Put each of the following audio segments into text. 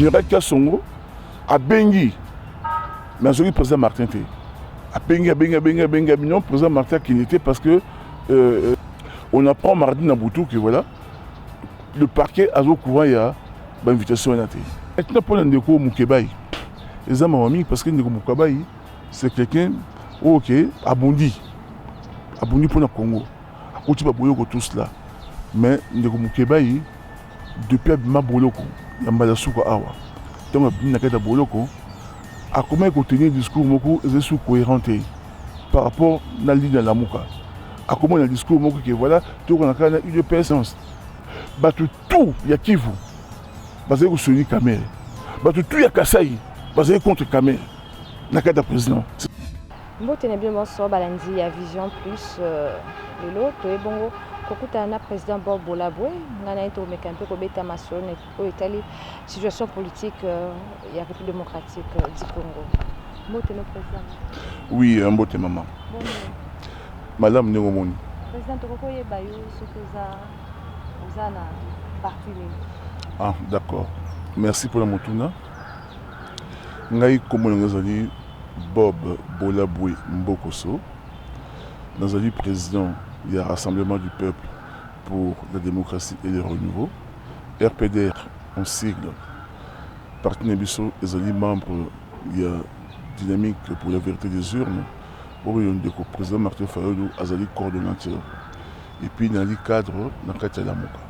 général Kassongo a Bengi, mais le président Martin T. A Bengi, non, président Martin qui n'était parce que on apprend mardi dans Boutou que voilà, le parquet a au courant il y a une invitation à la télé. Maintenant pour l'Andeko Moukebaï, les amis parce que Ndeko Moukebaï, c'est quelqu'un ok, abondi pour le Congo. À côté de Boyoko tout cela. Mais Ndeko Moukebaï, depuis Abima Boloko, il y a Mbadasuka Awa. Donc Abima Boloko, a comment il tenir un discours beaucoup cohérent par rapport à la ligne de la Mouka. A comment il y a un discours qui voilà, tout le monde a une personne. Battu tout, il y a Kivu, basé sur Sony Kamel. Battu tout, il y a Kasaï, basé contre Kamel. N'a qu'à président. Moi, je bien bonsoir, Balandi, il y a Vision Plus, le lot, tout est bon. Kokuta na président Bob Bolabwe, nana ito mekampe ko beta masone ko Italie situation politique il y a République démocratique du Congo. Mbote le président. Oui, un mbote maman. Bon. Madame Néromoni. Président Tokoko yebayo ce que za na parti. Ah, d'accord. Merci pour la motuna. Ngai komo ngazali Bob Bolabwe Mbokoso. Nazali président il y a Rassemblement du peuple pour la démocratie et le renouveau. RPDR en sigle. Parti Nebiso est membre, il y a Dynamique pour la vérité des urnes. Le président Martin Fayulu Azali coordonnateur. Et puis dans le cadre, dans le cadre de la Moka.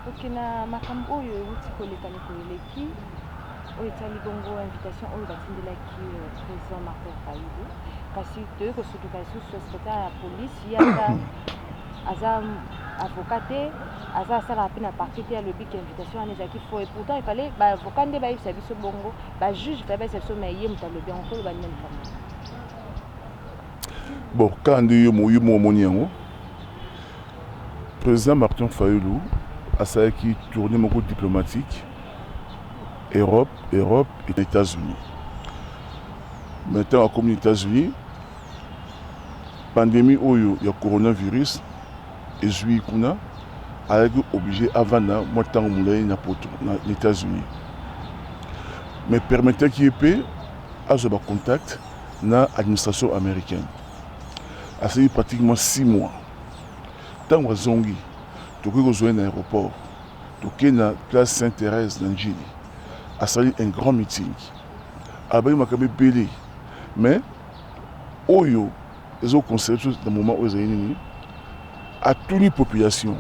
Ok, na makambo yo uti koleka ni koleki. O etali bongo invitation o batindela ki président Martin Fayulu. Kasi te ko sutuka sous secrétaire de police ya aza avocat aza sala pena partie ya le big invitation à qui faut et pourtant il fallait ba avocat nde ba service bongo ba juge fa ba service mais yé mutalo bien encore ba même famille. Bon, quand yo moni yango président Martin Fayulu a ça qui tournait mon côté diplomatique Europe et États-Unis. Maintenant, comme les États-Unis, pandémie où il y a coronavirus, et juillet kuna, a été obligé avant na moi tant moulay na poto na les États-Unis. Mais permettez qu'il y ait à ce contact na administration américaine. A c'est pratiquement 6 mois. Tant que zongi, tu peux rejoindre l'aéroport, tu peux na place Sainte-Thérèse dans Gili, a sali un grand meeting. Après il m'a quand même belé. Mais, Oyo, ils ont constaté dans le moment où ils ont été à toute la population.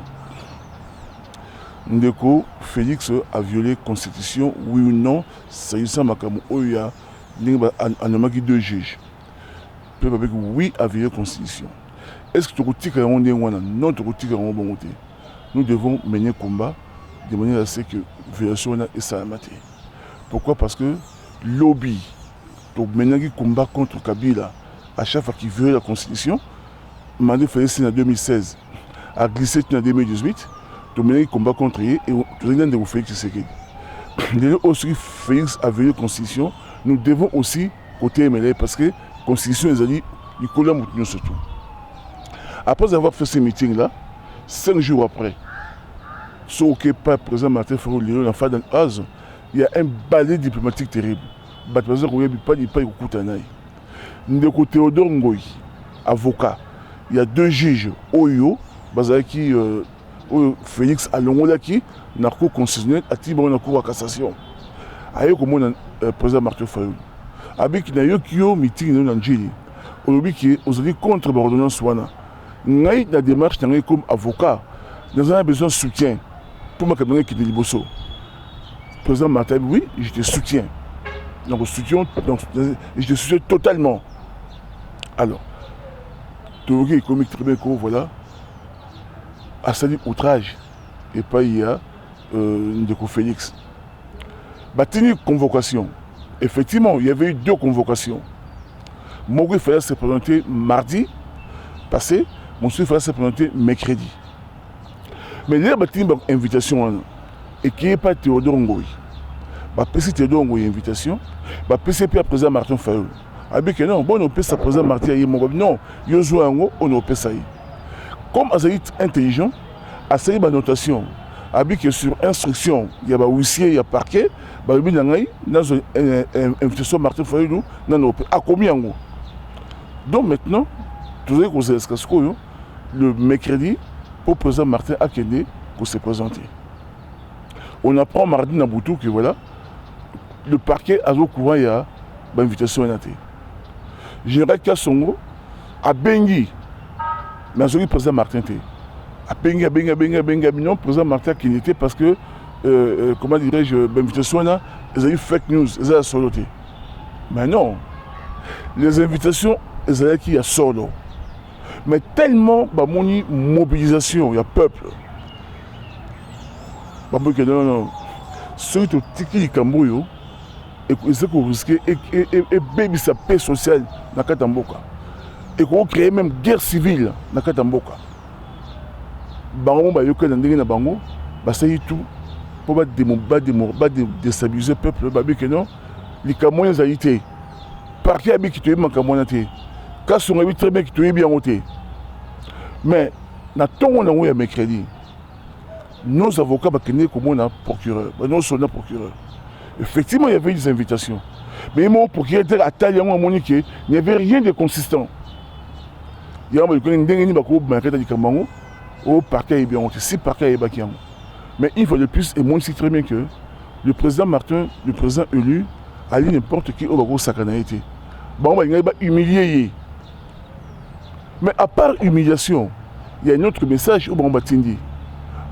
Ndeko, Félix a violé la Constitution, oui ou non, s'agissant de Oyo, il y a deux juges. Oui, a violé la Constitution. Est-ce que tu as dit que non, tu as dit que nous devons mener un combat de manière à ce que la violation est salamate. Pourquoi? Parce que lobby. Donc maintenant qui combat contre Kabila, à chaque fois qu'il veut la Constitution, Mandé Félix en 2016, a glissé en 2018, donc maintenant il combat contre lui et tout le monde Félix Tshisekedi. Aussi Félix a vu la Constitution, nous devons aussi côté MLA parce que la Constitution est allée, il colle à surtout. Après avoir fait ce meeting là, 5 jours après, ce qui n'est pas président Martin Fayulu, l'enfant d'un Oz, il y a un balai diplomatique terrible. Ndeko Théodore Ngoy, avocat, il y a 2 juges, Oyo, Bazaki, Félix Alongolaki, narco-constitutionnel, à Tibon, la cour à cassation. Ayo comme le président Martin Fayulu. Avec un meeting dans Nigeria, aujourd'hui qui est aujourd'hui contre l'ordonnance Wana. Ngaï la démarche comme avocat, nous avons besoin de soutien pour ma cabinet qui est Liboso. Président Martin, oui, je te soutiens. Donc, je te soutiens totalement. Alors, théorie économique très bien, voilà, à salir outrage, et pas il y a Ndeko Félix. Batini convocation. Effectivement, il y avait eu 2 convocations. Mogui fallait se présenter mardi passé, Monsieur fallait se présenter mercredi. Mais il y a une invitation, et qui n'est pas Théodore Ngoy. PC Théodore Ngoy invitation, PCP à président Martin Fayulu. Avec non, bon, on peut sa président Martin Fayulu. Non, il joue un mot, on peut ça. Comme Azaït intelligent, à cette notation, que sur instruction, il y a un huissier, il y a un parquet, il y a une invitation Martin Fayulu, à combien? Donc maintenant, tout le mercredi, pour le président Martin Akende, pour se présenter. On apprend mardi dans Boutou que voilà, le parquet a au courant, il y a une invitation à l'inté. Général Kassongo a Bengi, mais le président Martin était. A Bengi, le président Martin qui était parce que, comment dirais-je, l'invitation, ils ont eu fake news, ils ont soloté. Mais non, les invitations, ils ont qui a solo. Mais tellement, il y a mobilisation, il y a peuple. Non. Ceux qui ont tiqué les Cambouyo, et qui ont risqué, et baby sa paix sociale dans Katamboka. Et qui ont créé même guerre civile dans Katamboka. Bango, bah, yoko n'andenge na bango, bah, ça y est tout, pour déstabiliser le peuple, bah, que non, les Camerounais ont été. Par qui a bien qui te manque à mon athée. Quand on a vu très bien qui te bien monté. Mais, na ton on a mercredi. Nos avocats comme un procureur, nos soldats procureurs. Effectivement, il y avait des invitations. Mais mon procureur était à taille, il n'y avait rien de consistant. Il y a un au parquet est bien monté, si parquet est baqué. Mais une fois de plus, et moi je sais très bien que le président Martin, le président élu, a dit n'importe qui au sacanalité. Bon, il va humilier. Mais à part humiliation, il y a un autre message au Bambatindi.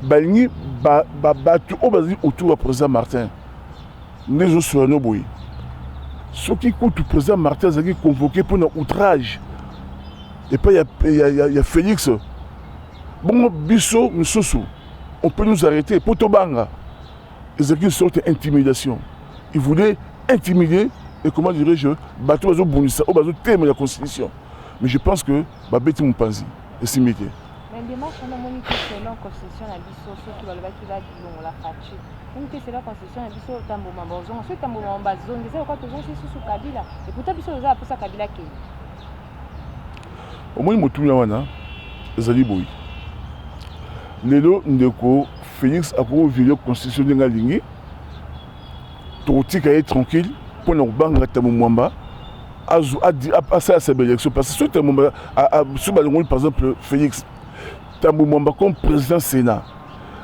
Balni battu autour du président Martin. Nous sommes sur nos bois. Ce qui coûte le président Martin a été convoqué pour un outrage. Et puis il y a Félix. Bon, Bisso, on peut nous arrêter. Pour Tobanga, ils ont une sorte d'intimidation. Ils voulaient intimider et comment dirais-je, battre les bonus, au thème de la Constitution. Mais je pense que Babeti Moupanzi est simité. Mais les démarches, on a monité selon la Constitution, ceux qui veulent la facture. On était selon la Constitution, on a tambo mambazon, ensuite tambo mambazon, des fois toujours c'est sous Kabila. Et pourtant, ils ont appelé ça Kabila qui. Au moins, ils m'ont tout là, Zali Boui. Lelo Ndeko, Félix a violé la Constitution de la ligne. Touti est tranquille pour nous bang la tamu mwamba. A passé à cette élection parce que sur par exemple Félix tamu mwamba comme président Sénat.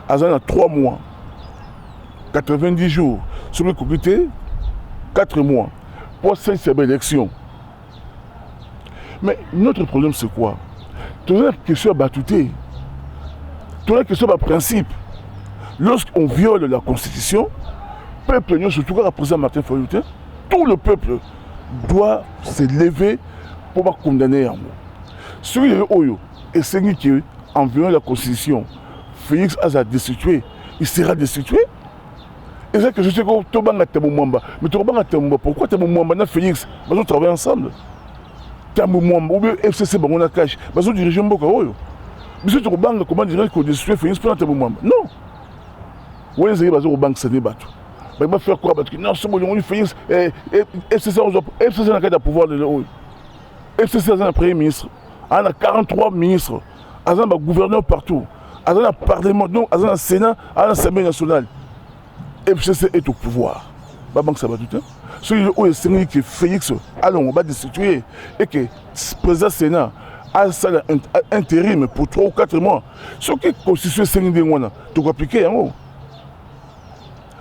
À 3 mois, 90 jours sur le comité, 4 mois pour cette élection. Mais notre problème c'est quoi? Tout la question à battuté. Tout la question à principe. Lorsqu'on viole la Constitution, le peuple, surtout quand le président Martin Fayulu, tout le peuple doit se lever pour condamner un mot. Celui de Oyo, et celui qui, en violant la Constitution, Félix a destitué, il sera destitué. Et c'est que je sais que Tobanga Tamou Mwamba. Mais Tobanga Tamou Mwamba, pourquoi Tamou Mwamba et Félix? Ils ont travaillé ensemble. Tamou Mwamba, ou bien FCC Bangona Cash, ils ont dirigé Mboka Oyo. Mais c'est Tobanga, comment dirait-il qu'on destitue Félix pour Tamou Mwamba? Non. Où est-ce qu'ils ont banque s'est battu? Il va faire quoi? Parce que non, c'est bon, on Félix, FCC n'a qu'à pouvoir de l'eau. FCC a un premier ministre, il a 43 ministres, il a un gouverneur partout, il a un parlement, il a un Sénat, il a un Assemblée nationale. FCC est au pouvoir. La banque ça va tout. Celui où est que Félix, allons, on va destituer et que le président Sénat a un intérim pour 3 ou 4 mois. Ce qui est constitué, c'est une des mois, tu peux appliquer en haut.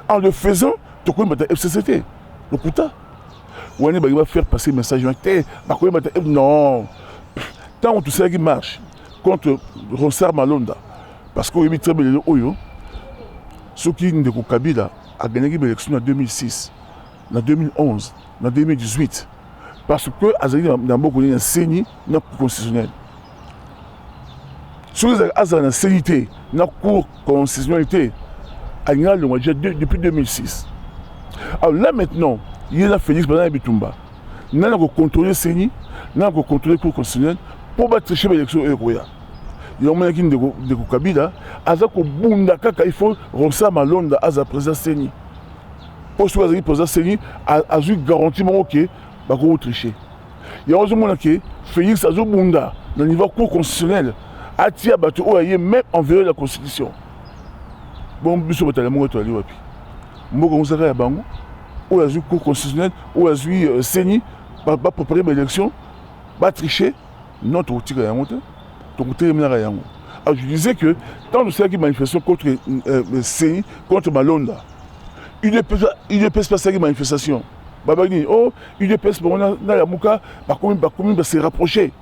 En le faisant, tu peux mettre FCCT. Le Kouta. Ou on va faire passer le message. Non. Tant que tout ça qui marche contre Ronsard Malonda, parce qu'on a très bien le Oyo, ceux qui ont dit Kabila a gagné l'élection en 2006, en 2011, en 2018, parce que Azali n'a pas connu un CENI constitutionnel. Ceux qui ont un CNIT, une cour constitutionnalité, depuis 2006. Alors là maintenant, il y a Félix Bana Bitumba. Nous avons contrôlé le CENI, nous avons contrôlé le cour constitutionnel pour battre l'élection européenne. Il y a un moment qui de Kabila, il faut Ronsa Malonda à la présidence CENI. Pour ce que la présidence CENI a garanti que va tricher. Il y a un moment qui Félix Azobunda, dans le niveau cour constitutionnel, a tiré même en violant la Constitution. bon biso batala mongo to ali wapi mboka ngosaka ya bango oyo azwi cour constitutionnel oyo azwi seni ba préparer ba élection ba tricher non tokotika yango te tokotelemaka yango. Alors je disais que dans le cercle manifestation contre CENI, contre Malonda, UDPS passe à manifestation. Babagni, oh, UDPS, on a la mouka, commune se rapprocher.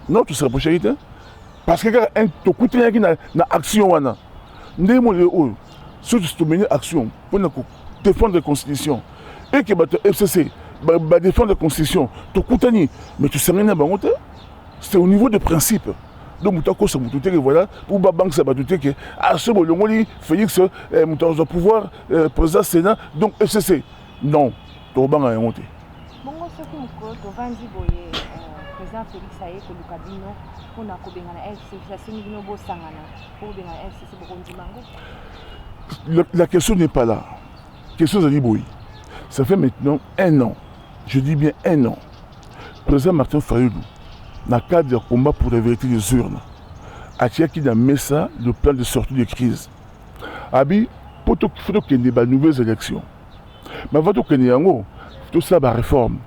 Non, tu se rapprocher, parce que tu coûtes rien dans l'action. Nous avons mener action pour défendre la Constitution. Et que le FCC défendre la Constitution, tu coûtes rien, mais tu sais rien à c'est au niveau des principes. Donc, voilà, pour Banque Sabatouté, que à ce moment Félix, au pouvoir, président Sénat, donc FCC. Non, tu vas pas monter. Bon, ce qui me dit, président Félix Aye, que le cabinet, on a coupé un FCC, c'est une bonne sangana, pour un FCC, la question n'est pas là. La question est de ça fait maintenant 1 an, je dis bien 1 an, président Martin Fayoulou, dans le cadre du combat pour la vérité des urnes, a tiré dans Messa le plan de sortie de crise. Abi, pour qu'il faut qu'il y ait des nouvelles élections. Mais avant qu'il y ait tout ça, la réforme.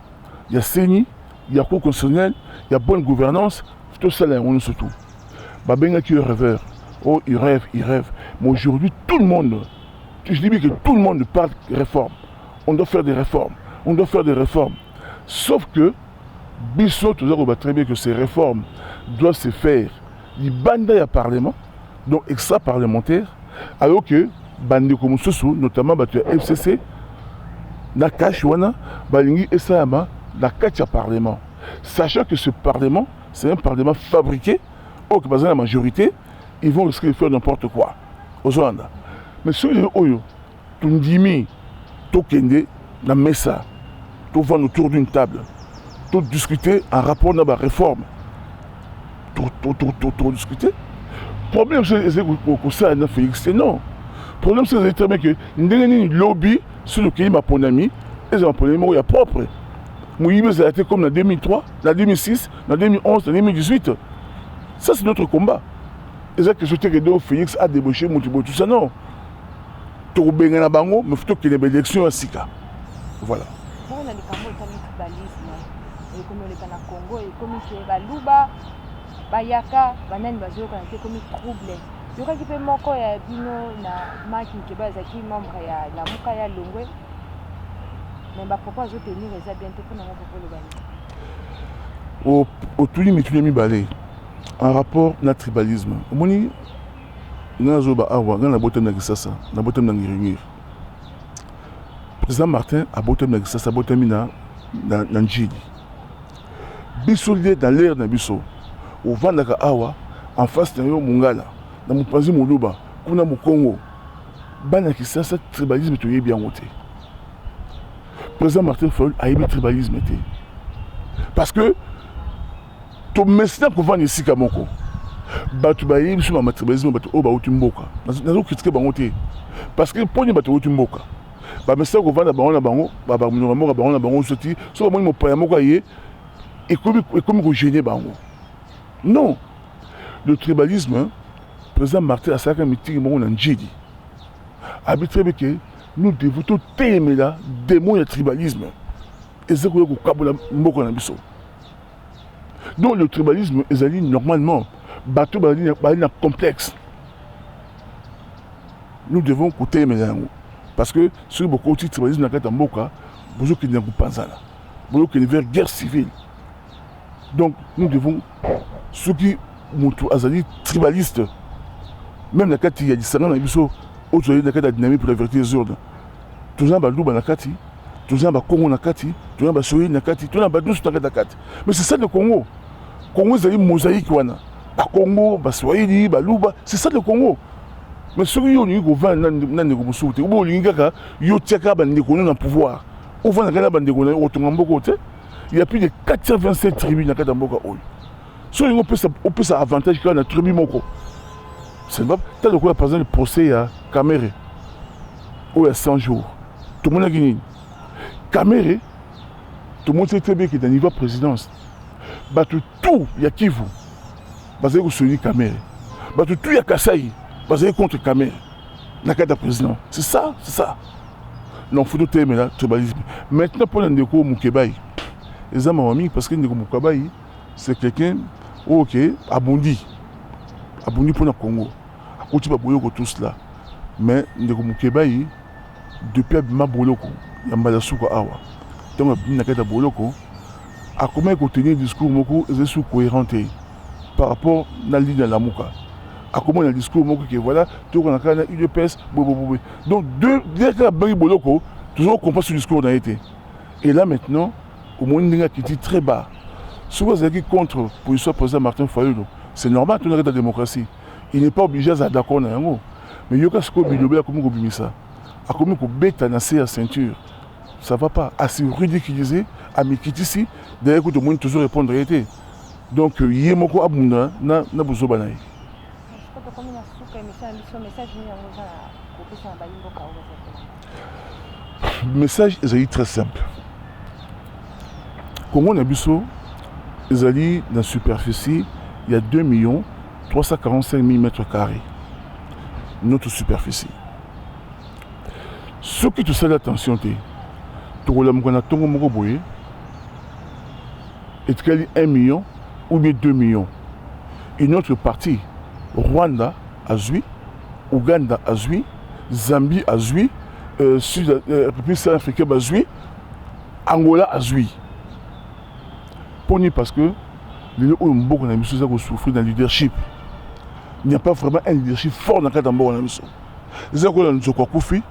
Il y a CENI, il y a cour constitutionnelle, il y a bonne gouvernance, tout ça, là, on surtout. Babenga qui est rêveur. Oh, il rêve. Mais aujourd'hui, tout le monde, je dis bien que tout le monde parle de réforme. On doit faire des réformes. Sauf que, Bissot, on voit très bien que ces réformes doivent se faire. Il bande à Parlement, donc extra-parlementaire, alors que, bande comme Soussou, notamment le FCC, na Kachouana, Balingi et Sahama, na Kacha Parlement. Sachant que ce Parlement, c'est un Parlement fabriqué, ou que la majorité, ils vont risquer de faire n'importe quoi. Aux Rwanda. Mais sur les Oyo, tu me dis, tu kende, na Messa, tu vas autour d'une table. Tout discuter en rapport à la réforme. Tout discuter. Le problème, c'est que ça a Félix, non. Le problème, c'est très bien que nous avons un lobby sur lequel ma ami, et ma ami est propre. Moi, il a été comme en 2003, en 2006, en 2011, en 2018. Ça, c'est notre combat. Et ça, que je te dis, Félix a débauché, tout ça, non. Tu as bien un bango, mais il faut qu'il y ait une élection à Sika. Voilà. Comme on est en Congo et comme c'est Baluba, Bayaka, Banen Bazoka, c'est comme troublé. Je crois qu'il peut manquer à Bino, na Maki Kebazaki, membre ya la Mukaya Longwe. Mais ma papa, je tenir les bientôt pour nous le balai. Au tout limite, tu balai. En rapport na tribalisme. Moni, Nazoba Awa, dans la botte de Nagisasa, la botte de Nangirunir. Président Martin a botte de Nagisasa, botte de Nanjidi. Biso lié dans l'air na biso au vandaka awa en face de Mongala na Mupanzi Moluba kuna mu Congo bana kisasa tribalisme to yebi yangote. Président Martin Fayoulou a yebi tribalisme te parce que to mesna ko vani sika moko batu ba yebi so ma tribalisme batu o ba utimboka nazo critiquer bangote parce que poni batu utimboka ba mesna ko vana bango na bango ba munora moko bango na bango soti so ba mo pa moko ye et comme vous gênez bango. Non. Le tribalisme, le président Martin a sacré meeting mon Ndjidi. Arbitre que nous devons tout aimer là démon le tribalisme. Et c'est quoi que kabola mboko na biso. Donc le tribalisme est allé normalement bateau balina complexe. Nous devons côté aimer là parce que sur beaucoup de tribalisme na kata mboka, beaucoup qui n'ont pas ça là. Beaucoup qui vers guerre civile. Donc, nous devons, ceux qui sont tribalistes, même la Kati, il y a des salons, il y a des dynamique pour la vérité des ordres. Tout le monde a Louba Nakati, tout le monde a Congo Nakati, tout le monde a Soyi Nakati, tout le monde a Douce Nakati. Mais c'est ça le Congo. Le Congo, c'est une mosaïque. Congo, Soyi, Louba, c'est ça le Congo. Mais ceux qui ont eu le pouvoir, au vent il y a plus de 427 tribus dans le Mboka. Si on peut ça avantage qu'il y a une tribu Moko. C'est pas tel que par exemple le procès à Kamere. Où il y a 100 jours. Tout le monde a gagné. Kamere, tout le monde sait très bien qu'il est dans le niveau de présidence. Tout, il y a Kivu. Parce que vous soulignez Kamere. Tout, il y a Kasaï. Parce que contre Kamere. nakata président. C'est ça, c'est ça. Non, faut tout aimer là, tribalisme. Maintenant, pour l'Andeko Moukebaï, les amis, parce que Ndeko Moukebaï, c'est quelqu'un, ok, abondi pour le Congo. À côté de tout cela. Mais Ndeko Moukebaï, depuis ma boloko, il y a Malasouka Awa. Donc, il y a boloko. À comment tenir le discours moko est cohérent par rapport à l'île de la Mouka. À comment le discours moko que voilà, tout le monde a une UDPS, donc dès que la Bari Boloko, toujours comprend ce discours dans été. Et là maintenant, au moins il y a qui dit très bas. Souvent vous êtes contre pour le président Martin Fayulu. C'est normal tout le la démocratie. Il n'est pas obligé à d'accord dans un mais il y a ce qu'on a comment on ça. À comment on bête à nasser à ceinture. Ça ne va pas. À se ridiculiser, à m'équiter d'ailleurs que tout le monde toujours répondre à réalité. Donc, il y a beaucoup abondant, n'a besoin de le message est très simple. Comment on a vu ça? Dans la superficie, il y a 2 345 000 m². Notre superficie. Ce qui te sert l'attention, c'est que est 1 million ou bien 2 millions. Une autre partie, Rwanda a joué, Ouganda a joué, Zambie a joué, République centrafricaine a joué, Angola a joué. Parce que les gens ont souffert d'un leadership. Il n'y a pas vraiment un leadership fort dans le cadre de la mission. Les gens ont souffert,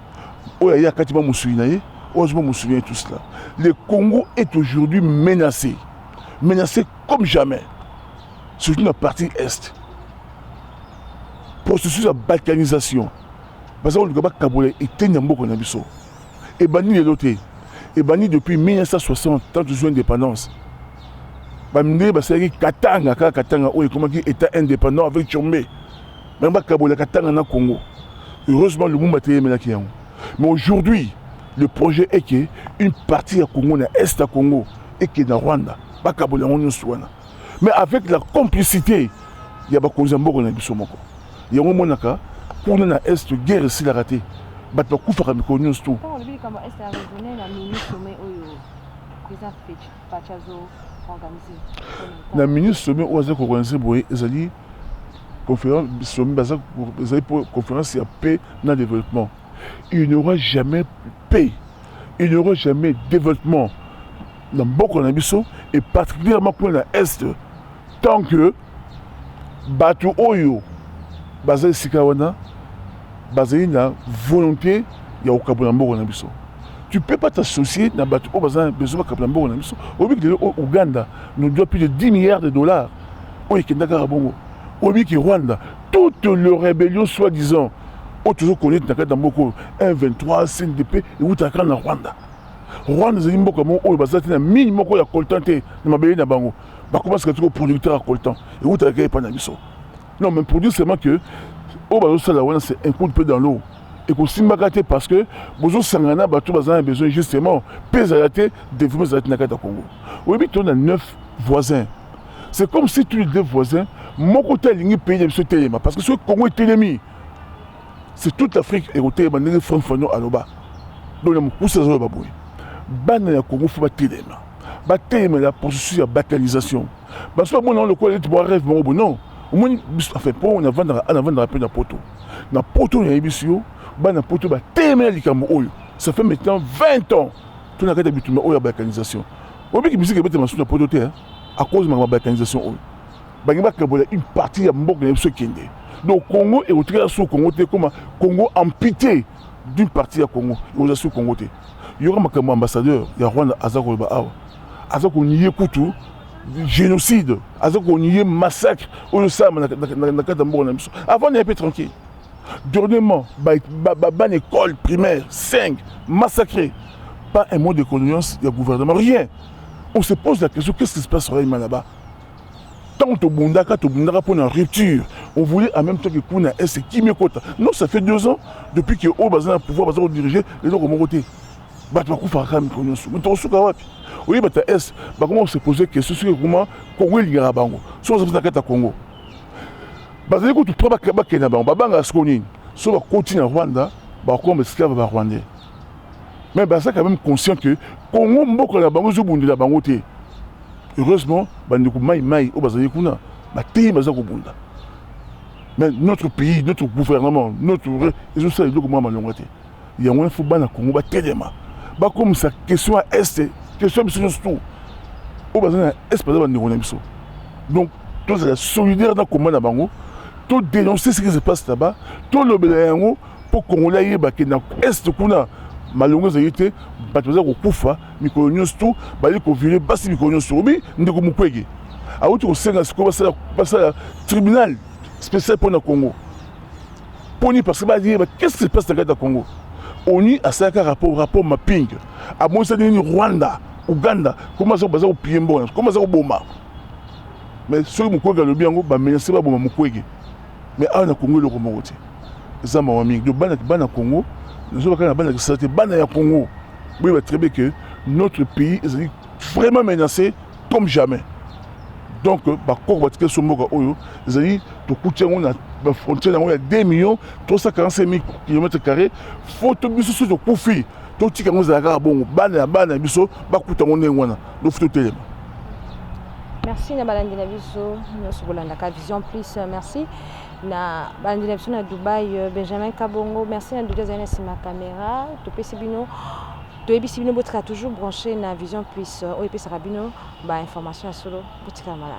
il y a Katima Moussouinaye, tout cela. Le Congo est aujourd'hui menacé. Menacé comme jamais. Surtout dans la partie Est. Processus de balkanisation. Parce que le Kabulé est un peu comme ça. Et banni de l'autre. Et banni depuis 1960, tant que j'ai indépendance. Bamine, c'est Katanga, comment qui était indépendant avec Tchombe. Même Kabulé, Katanga dans le Congo. Heureusement, le monde a été mené. Mais aujourd'hui, le projet est qu'une partie à Congo, dans l'Est à Congo, et qui est dans Rwanda. Mais avec la complicité, il y a des choses qui sont en il y a un moment pour nous, l'Est, la guerre ici, la raté. Il y a des choses qui sont en la ministre sommet où vous organisé conférence sur paix dans le développement. Il n'y aura jamais paix, il n'y aura jamais développement dans beaucoup de et particulièrement pour l'Est tant que Batu Oyo basé Sikawana basé la volonté il y a au Kabunambo. Tu ne peux pas t'associer dans Batu Oyo basé besoin de Kabunambo. Au Ouganda nous doit plus de 10 milliards de dollars. Au Kenya au Rwanda toutes les rébellions soi-disant toujours connaître dans beaucoup 1-23 CNDP et où tu as en Rwanda. Rwanda c'est beaucoup comme au basé na minimum ko ya coltan te na mabeli na bango. Ba commence à être producteur à coltan et où tu as pas na biso. Non mais produire seulement que au bazo sala wana c'est un coup de pied dans l'eau. Et ko simbakate parce que bozo sangana ba tout bazan besoin justement pesalate développer za na kata Congo. Oui on a 9 voisins. C'est comme si tous les 2 voisins mon côté ligne pays de ce téléma parce que ce Congo est télémi. C'est toute l'Afrique et au téléma francophone à l'oba. Donc le pousse à baboué. Ban ya Congo faut pas téléma. Ba téléma la processus de balkanisation. Parce que moi le quoi est bon rêve bon non. Au moins enfin pour on avant de rappeler dans poto. Dans poto il y a bisio, ban na poto ba téléma likambo oyo. Ça fait maintenant 20 ans tout na kata bitumba oyo balkanisation. Au bi ki musique bete masu na poto te à cause de ma balkanisation oyo. Bangiba kabola une partie ya mbok na biso kende. Donc Congo est au très sous Congo comme Congo amputé d'une partie à Congo et au sous Congo. Il y aura un ambassadeur, il y a Rwanda Azako Baawa. Azako nié Koutou, génocide, Azako nié massacre, au le Sam avant d'être un peu tranquille. Dernièrement, ban école primaire 5 massacrés. Pas un mot de condoléance, il y a gouvernement, rien. On se pose la question, qu'est-ce qui se passe là-bas? Tant que Bundaka pour une rupture, on voulait en même temps que Kuna S qui me compte. Non, ça fait 2 ans depuis que au bazar pouvoir bazar diriger les gens au côté. Batma Koufa Kam Konyosu. Mais ton souka wapi. Oui, bata S, comment on se posait que ce soit comment Congo il y Bango. Soit ça dans Congo. Bazar ko tu prends ba Kenya Bango, babanga skoni. so bakoti na Rwanda bakoma esclave ba Rwandais. Mais ça quand même conscient que Congo mboka na bango zobundela bango te. Heureusement bandeko mai o bazali kuna batei baza kobunda. Mais notre pays, notre gouvernement, notre ils ont ça le comment malonga te. Il y a un faut bana Congo ba telema. Ba comme ça question à est, question biso tout. O bazana est pas ba ndeko na biso. Donc tous la solidaire dans comment na bango, tout dénoncer ce qui se passe là-bas, tout le bélango pour Congolais yeba ke na est kuna malonga za yete bato za kokufa mikolo nyonso tout bali ko violer basi mikolo nyonso obi ndeko mukwege. A autre senga siko basala tribunal spécial pour le Congo. Pour nous, parce que qu'est-ce qui se passe dans le Congo? On y a ça rapport mapping. À moins ça dit Rwanda, Ouganda, comment ça va au Piembo, comment ça au Boma. Mais ceux qui ont le bien, mais c'est pas bon Mukwege. Mais à Congo le Congo. Ça m'a mis de ban Congo. Nous avons ban à Congo. Oui, très bien que notre pays est vraiment menacé comme jamais. Donc, bakoko batike somoka oyo ezali tokutia ngo na frontière nango ya 2 345 000 km². Faut to biso so to kufi to tika ngo zaka bongo bana biso bakuta ngo ngwana do futo telema. Merci na balandi na biso nyonso bolanda ka Vision Plus. Merci na balandi na biso na Dubaï Benjamin Kabongo. Merci na Dudu Zana sima caméra to pesi bino. Toyebisi bino botika toujours branché na Vision Plus. Oyo pesa bino ba information ya solo botika mala.